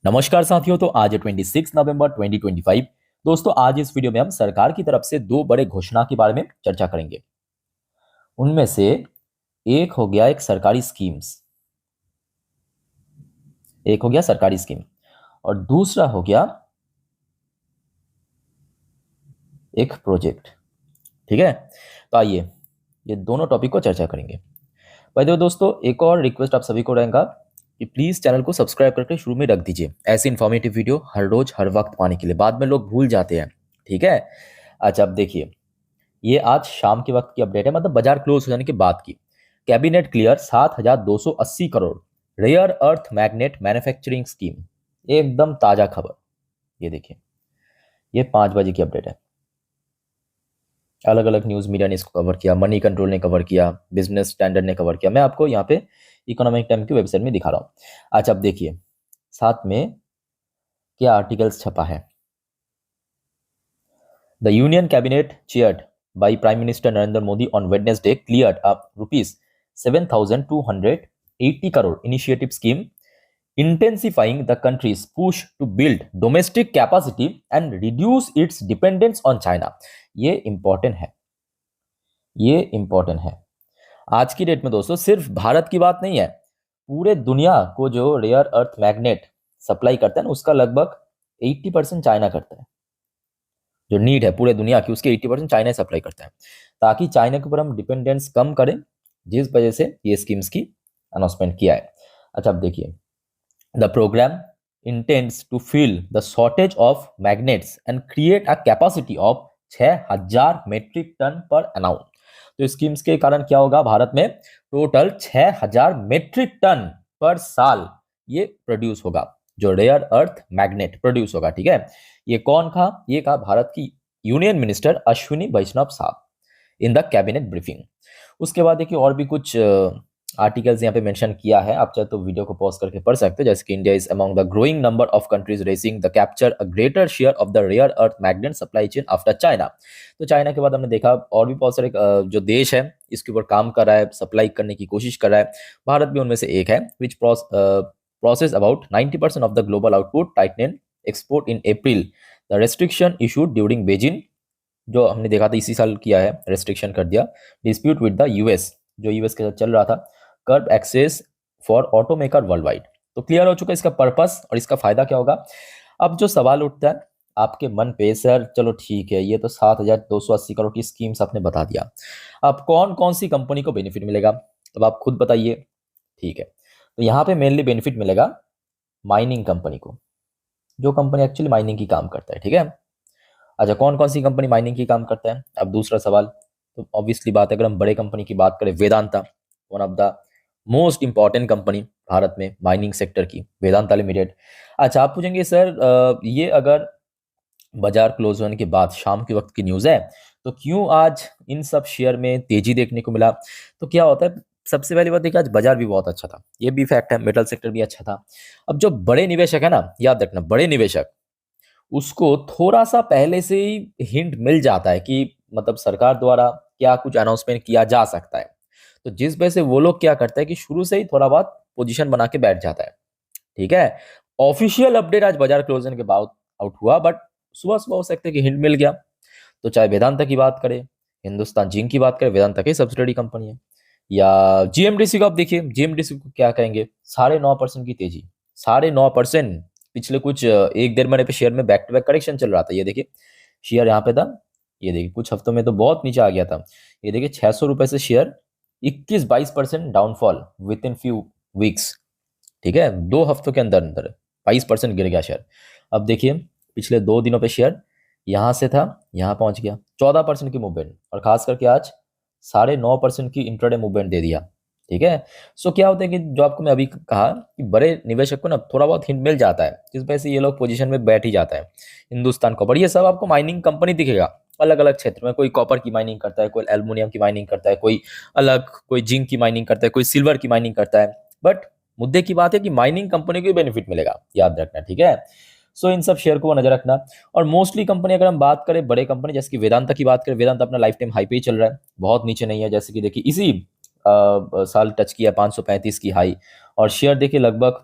नमस्कार साथियों। तो आज है 26 नवंबर 2025। दोस्तों, आज इस वीडियो में हम सरकार की तरफ से दो बड़े घोषणा के बारे में चर्चा करेंगे। उनमें से एक हो गया सरकारी स्कीम और दूसरा हो गया एक प्रोजेक्ट। ठीक है, तो आइए ये दोनों टॉपिक को चर्चा करेंगे। पहले दोस्तों, एक और रिक्वेस्ट आप सभी को रहेगा कि प्लीज चैनल को सब्सक्राइब करके शुरू में रख दीजिए, ऐसी इन्फॉर्मेटिव वीडियो हर रोज हर वक्त पाने के लिए। बाद में लोग भूल जाते हैं। ठीक है। अच्छा, अब देखिए, ये आज शाम के वक्त की अपडेट है, मतलब बाजार क्लोज हो जाने के बाद की। Cabinet clear 7,280 crore rare earth magnet manufacturing scheme. एकदम ताजा खबर। ये देखिए, ये 5 बजे की अपडेट है। अलग अलग न्यूज मीडिया ने इसको कवर किया, मनी कंट्रोल ने कवर किया, बिजनेस स्टैंडर्ड ने कवर किया। मैं आपको यहाँ पे इकोनॉमिक टाइम की वेबसाइट में दिखा रहा हूँ। अच्छा, अब देखिए साथ में क्या आर्टिकल्स छपा है। The union cabinet chaired by Prime Minister Narendra Modi on Wednesday cleared a rupees 7,280 crore initiative scheme intensifying the country's push to build domestic capacity and reduce its dependence on China। ये important है, ये important है। आज की date में दोस्तों सिर्फ भारत की बात नहीं है, पूरे दुनिया को जो रेयर अर्थ मैग्नेट सप्लाई करता है ना, उसका लगभग 80% चाइना करता है। जो नीड है पूरे दुनिया की, उसके 80% चाइना सप्लाई करता है, ताकि चाइना के ऊपर हम डिपेंडेंस कम करें, जिस वजह से ये स्कीम्स की अनाउंसमेंट किया है। अच्छा, अब देखिए, the programme intends to fill the shortage of magnets and create a capacity of 6,000 metric tonne per annum. तो स्कीम्स के कारण क्या होगा, भारत में टोटल 6,000 मेट्रिक टन पर साल ये प्रोड्यूस होगा, जो रेयर अर्थ मैग्नेट प्रोड्यूस होगा। ठीक है, ये कौन कहा, ये कहा भारत की यूनियन मिनिस्टर अश्विनी वैष्णव साहब इन द कैबिनेट ब्रीफिंग। उसके बाद देखिए और भी कुछ आर्टिकल्स यहाँ पे मेंशन किया है, आप चाहे तो वीडियो को पॉज करके पढ़ सकते हो। जैसे कि India is among the growing number of countries racing the capture a greater share of the rare earth magnet supply chain after China. तो चाइना के बाद हमने देखा और भी बहुत सारे जो देश है इसके ऊपर काम कर रहा है, सप्लाई करने की कोशिश कर रहा है। भारत भी उनमें से एक है, which process about 90% of the global output tightened export in April. The restriction issued during Beijing, जो हमने देखा था इसी साल किया है, रेस्ट्रिक्शन कर दिया। डिस्प्यूट विद द यूएस, जो यूएस के साथ चल रहा था, curb access for automaker worldwide. तो क्लियर हो चुका है इसका पर्पस और इसका फायदा क्या होगा। अब जो सवाल उठता है आपके मन पे, सर चलो ठीक है, ये तो 7,280 करोड़ की स्कीम्स आपने बता दिया, अब कौन कौन सी कंपनी को बेनिफिट मिलेगा, अब आप खुद बताइए। ठीक है, तो यहाँ पे मेनली बेनिफिट मिलेगा माइनिंग कंपनी को, जो कंपनी एक्चुअली माइनिंग की काम करता है। ठीक है। अच्छा, कौन कौन सी कंपनी माइनिंग की काम करता है। अब दूसरा सवाल, तो ऑब्वियसली बात है, अगर हम बड़े कंपनी की बात करें, Vedanta, one of the most important company Bharat में माइनिंग सेक्टर की, वेदांता लिमिटेड। अच्छा, आप पूछेंगे सर ये अगर बाजार क्लोज होने के बाद शाम के वक्त की न्यूज़ है, तो क्यों आज इन सब शेयर में तेजी देखने को मिला। तो क्या होता है, सबसे पहली बात देखिए, आज बाजार भी बहुत अच्छा था, ये भी फैक्ट है, मेटल सेक्टर भी अच्छा था। अब जो बड़े निवेशक है ना, याद रखना, बड़े निवेशक, उसको थोड़ा सा पहले से ही हिंट मिल जाता है कि मतलब सरकार द्वारा क्या कुछ अनाउंसमेंट किया जा सकता है। तो जिस वजह से वो लोग क्या करते हैं कि शुरू से ही थोड़ा बहुत पोजीशन बना के बैठ जाता है। ठीक है। ऑफिशियल अपडेट आज बाजार क्लोज होने के बाद आउट हुआ, बट सुबह सुबह हो सकता है कि हिंट मिल गया। तो चाहे वेदांता की बात करें, हिंदुस्तान जिंक की बात करें, वेदांता की सब्सिडरी कंपनी है, या जीएमडीसी को आप देखिए, जीएमडीसी को क्या कहेंगे, 9.5% की तेजी, 9.5%। पिछले कुछ एक डेढ़ महीने पे शेयर में बैक टू बैक करेक्शन चल रहा था। ये देखिए शेयर यहाँ पे था, ये देखिए कुछ हफ्तों में तो बहुत नीचे आ गया था। ये देखिए 600 रुपए से share 21-22% downfall with in few weeks. ठीक है, 2 हफ्तों के अंदर अंदर 22% गिर गया शेयर। अब देखिए पिछले 2 दिनों पे शेयर यहाँ से था, यहाँ पहुंच गया, 14% की मूवमेंट, और खास करके आज 9.5% की इंट्राडे मूवमेंट दे दिया। ठीक है। सो क्या होता है कि जो आपको मैं अभी कहा कि बड़े निवेशक को ना थोड़ा बहुत हिंट मिल जाता है, जिस वजह से ये लोग पोजीशन में बैठ ही जाता है। हिंदुस्तान कॉपर, ये सब आपको माइनिंग कंपनी दिखेगा, अलग अलग क्षेत्र में, कोई कॉपर की माइनिंग करता है, कोई एल्युमिनियम की माइनिंग करता है, कोई अलग, कोई जिंक की माइनिंग करता है, कोई सिल्वर की माइनिंग करता है। बट मुद्दे की बात है कि माइनिंग कंपनी को बेनिफिट मिलेगा, याद रखना। ठीक है। सो इन सब शेयर को नजर रखना। और मोस्टली कंपनी, अगर हम बात करें बड़े कंपनी, जैसे कि वेदांता की बात करें, वेदांता अपना लाइफ टाइम हाई पे ही चल रहा है, बहुत नीचे नहीं है। जैसे कि देखिए इसी साल टच किया 535 की हाई, और शेयर देखिए लगभग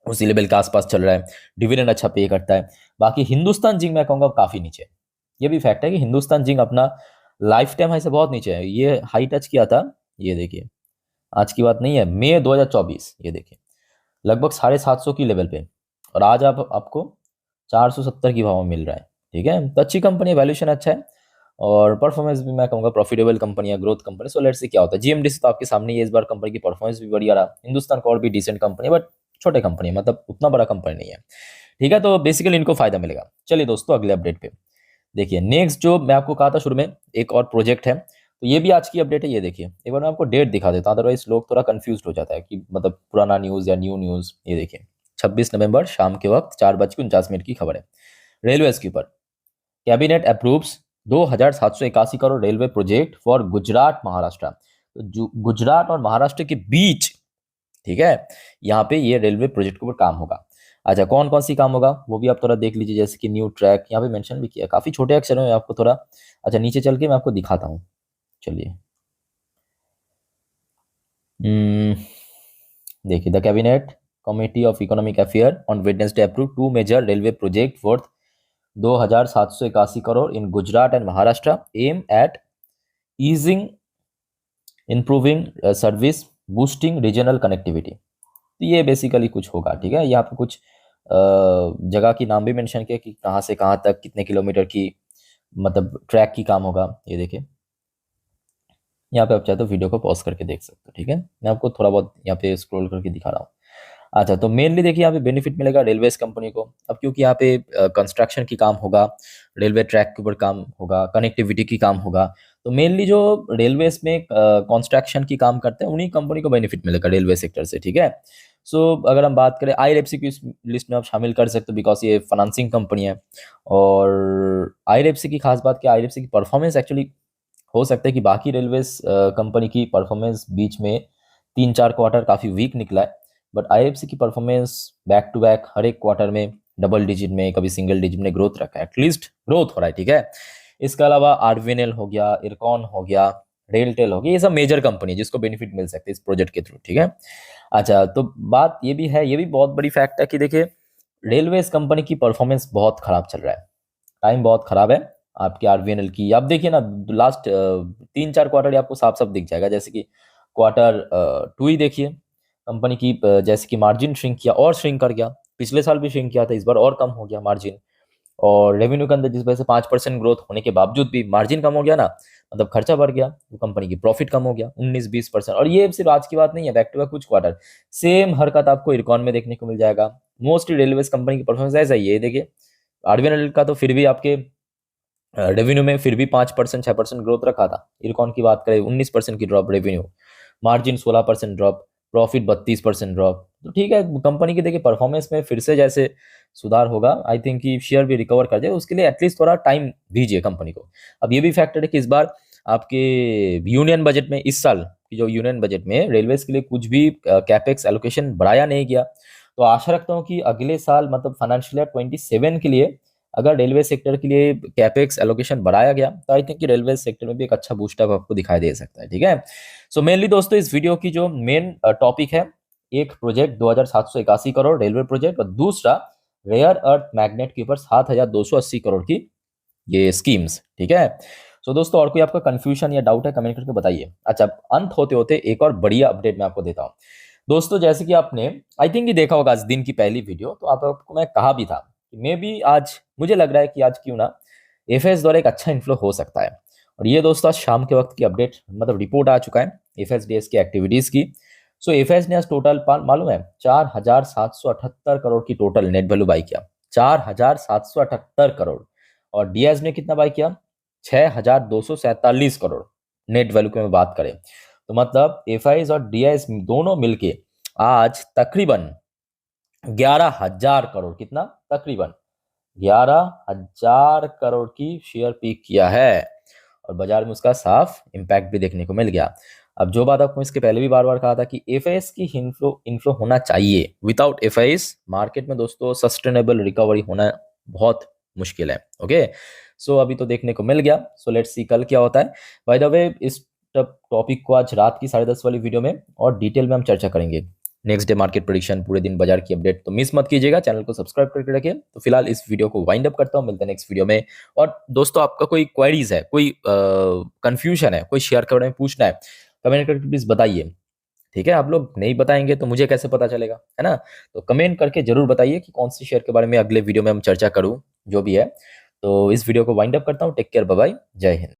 उसी लेवल के आसपास चल रहा है, डिविडेंड अच्छा पे करता है। बाकी हिंदुस्तान जिंक मैं कहूँगा काफ़ी नीचे है। ये भी फैक्ट है कि हिंदुस्तान जिंक अपना लाइफ टाइम हाई से बहुत नीचे है। ये हाई टच किया था, ये देखिए, आज की बात नहीं है, मई 2024, ये देखिए लगभग 750 की लेवल पे, और आज आपको 470 की भाव में मिल रहा है। ठीक है, तो अच्छी कंपनी है, वैल्यूशन अच्छा है, और परफॉर्मेंस भी मैं कहूँगा प्रॉफिटेबल कंपनी है, growth company. So let's see क्या होता है। जीएमडीसी तो आपके सामने ही है, इस बार कंपनी की परफॉर्मेंस भी बढ़िया रहा। हिंदुस्तान को और भी डिसेंट कंपनी है, बट छोटे कंपनी है, मतलब उतना बड़ा कंपनी नहीं है। ठीक है, तो बेसिकली इनको फायदा मिलेगा। चलिए दोस्तों, अगले अपडेट पे देखिए। नेक्स्ट जो मैं आपको कहा था शुरू में, एक और प्रोजेक्ट है, तो ये भी आज की अपडेट है। ये देखिए, एक बार मैं आपको डेट दिखा देता हूँ, अदरवाइज लोग थोड़ा कंफ्यूज हो जाता है कि मतलब पुराना न्यूज़ या न्यू न्यूज़। ये देखिए, 26 नवंबर शाम के वक्त 4:49 की खबर है। रेलवे के ऊपर cabinet approves 2,781 crore railway project for Gujarat Maharashtra. तो गुजरात और महाराष्ट्र के बीच, ठीक है, यहाँ पे ये रेलवे प्रोजेक्ट के ऊपर काम होगा। अच्छा, कौन कौन सी काम होगा वो भी आप थोड़ा देख लीजिए, जैसे कि न्यू ट्रैक यहाँ पे मेंशन भी किया, काफी छोटे अक्षरों में आपको थोड़ा। अच्छा, नीचे चल के मैं आपको दिखाता हूँ, चलिए। हम्म, देखिए, the cabinet committee of economic affair on Wednesday approve two major railway project worth 2,781 crore in Gujarat and Maharashtra, aim at easing improving service, boosting regional connectivity. तो ये बेसिकली कुछ होगा। ठीक है, यहाँ पे कुछ जगह की नाम भी मेंशन किया कि कहाँ से कहाँ तक कितने किलोमीटर की मतलब ट्रैक की काम होगा। ये देखिए, यहाँ पे आप चाहे तो वीडियो को पॉज करके देख सकते हो। ठीक है, मैं आपको थोड़ा बहुत यहाँ पे स्क्रॉल करके दिखा रहा हूँ। अच्छा, तो मेनली देखिए यहाँ पे बेनिफिट मिलेगा रेलवेज कंपनी को, अब क्योंकि यहाँ पे कंस्ट्रक्शन की काम होगा, रेलवे ट्रैक के ऊपर काम होगा, कनेक्टिविटी की काम होगा। तो मेनली जो रेलवेज में कंस्ट्रक्शन की काम करते हैं उन्हीं कंपनी को बेनिफिट मिलेगा रेलवे सेक्टर से। ठीक है, सो अगर हम बात करें आईआरएफसी की, इस लिस्ट में आप शामिल कर सकते हो, बिकॉज ये फाइनेंसिंग कंपनी है। और आईआरएफसी की खास बात क्या, आईआरएफसी की परफॉर्मेंस एक्चुअली हो सकता है कि बाकी रेलवेज कंपनी की परफॉर्मेंस बीच में 3-4 क्वार्टर काफ़ी वीक निकला है, बट आईएफसी की परफॉर्मेंस बैक टू बैक हर एक क्वार्टर में डबल डिजिट में, कभी सिंगल डिजिट में ग्रोथ रखा है, एटलीस्ट ग्रोथ हो रहा है। ठीक है, इसके अलावा आरवीएनएल हो गया, इरकॉन हो गया, रेलटेल हो गया, ये सब मेजर कंपनी है जिसको बेनिफिट मिल सकते हैं इस प्रोजेक्ट के थ्रू। ठीक है, अच्छा, तो बात ये भी है, ये भी बहुत बड़ी फैक्ट है कि देखिए रेलवेज कंपनी की परफॉर्मेंस बहुत खराब चल रहा है, टाइम बहुत खराब है। आपकी आरवीएनएल की आप देखिए ना, लास्ट 3-4 क्वार्टर आपको साफ साफ दिख जाएगा, जैसे कि क्वार्टर 2 ही देखिए, कंपनी की जैसे कि मार्जिन श्रिंक किया और श्रिंक कर गया। पिछले साल भी श्रिंक किया था, इस बार और कम हो गया मार्जिन। और रेवेन्यू के अंदर जिस वजह से 5% ग्रोथ होने के बावजूद भी मार्जिन कम हो गया ना, मतलब खर्चा बढ़ गया, तो कंपनी की प्रॉफिट कम हो गया 19-20%। और ये सिर्फ आज की बात नहीं है, बैक टू बैक कुछ क्वार्टर सेम हरकत आपको इरकॉन में देखने को मिल जाएगा। मोस्टली रेलवेज कंपनी की परफॉर्मेंस ऐसा ही है। ये देखिए, आरबीएनएल का तो फिर भी आपके रेवेन्यू में फिर भी 5% 6% ग्रोथ रखा था। इरकॉन की बात करें 19% की drop revenue, margin 16% drop, profit 32% drop. तो ठीक है, कंपनी की देखिए परफॉर्मेंस में फिर से जैसे सुधार होगा, आई थिंक कि शेयर भी रिकवर कर जाए, उसके लिए एटलीस्ट थोड़ा टाइम दीजिए कंपनी को। अब ये भी फैक्टर है कि इस बार आपके यूनियन बजट में, इस साल की जो यूनियन बजट में रेलवेज के लिए कुछ भी कैपेक्स एलोकेशन बढ़ाया नहीं गया। तो आशा रखता हूँ कि अगले साल मतलब फाइनेंशियल ईयर 27 के लिए अगर रेलवे सेक्टर के लिए कैपेक्स एलोकेशन बढ़ाया गया, तो आई थिंक कि रेलवे सेक्टर में भी एक अच्छा बूस्टअप आपको दिखाई दे सकता है। ठीक है, सो मेनली दोस्तों इस वीडियो की जो मेन टॉपिक है, एक प्रोजेक्ट 2,781 करोड़ रेलवे प्रोजेक्ट, और दूसरा रेयर अर्थ मैग्नेट के ऊपर 7,280 करोड़ की ये स्कीम्स। ठीक है, सो दोस्तों और कोई आपका कंफ्यूजन या डाउट है कमेंट करके बताइए। अच्छा, अंत होते होते एक और बढ़िया अपडेट मैं आपको देता हूँ दोस्तों। जैसे कि आपने आई थिंक ये देखा होगा आज दिन की पहली वीडियो, तो आपको मैं कहा भी था कि मे भी आज, मुझे लग रहा है कि आज क्यों ना एफएस द्वारा एक अच्छा इन्फ्लो हो सकता है। और ये दोस्तों आज शाम के वक्त की अपडेट, मतलब रिपोर्ट आ चुका है एफएसडीएस की एक्टिविटीज की। सो एफएस ने आज टोटल मालूम है 4,778 करोड़ की टोटल नेट वैल्यू बाई किया, 4,778 करोड़। और डीएस ने कितना बाई किया, 6,247 करोड़ नेट वैल्यू की मैं बात करें तो, मतलब एफआईज और डीएस दोनों मिलके आज तकरीबन 11,000 करोड़, कितना, तकरीबन 11,000 करोड़ की शेयर पीक किया है, और बाजार में उसका साफ इम्पैक्ट भी देखने को मिल गया। अब जो बात आपको इसके पहले भी बार बार कहा था कि एफआईएस की इन्फ्लो इन्फ्लो होना चाहिए, विदाउट एफआईएस मार्केट में दोस्तों सस्टेनेबल रिकवरी होना बहुत मुश्किल है। ओके, सो अभी तो देखने को मिल गया। सो लेट्स सी कल क्या होता है। बाय द वे, इस टॉपिक को आज रात की 10:30 वाली वीडियो में और डिटेल में हम चर्चा करेंगे। नेक्स्ट डे मार्केट प्रेडिक्शन, पूरे दिन बाजार की अपडेट तो मिस मत कीजिएगा। चैनल को सब्सक्राइब करके रखिए। तो फिलहाल इस वीडियो को वाइंड अप करता हूँ, मिलते हैं नेक्स्ट वीडियो में। और दोस्तों, आपका कोई क्वेरीज है, कोई कंफ्यूजन है, कोई शेयर के बारे में पूछना है, कमेंट करके प्लीज बताइए। ठीक है, आप लोग नहीं बताएंगे तो मुझे कैसे पता चलेगा, है ना? तो कमेंट करके जरूर बताइए कि कौन सी शेयर के बारे में अगले वीडियो में हम चर्चा करूं, जो भी है। तो इस वीडियो को वाइंड अप करता हूं। टेक केयर, बाय बाय, जय हिंद।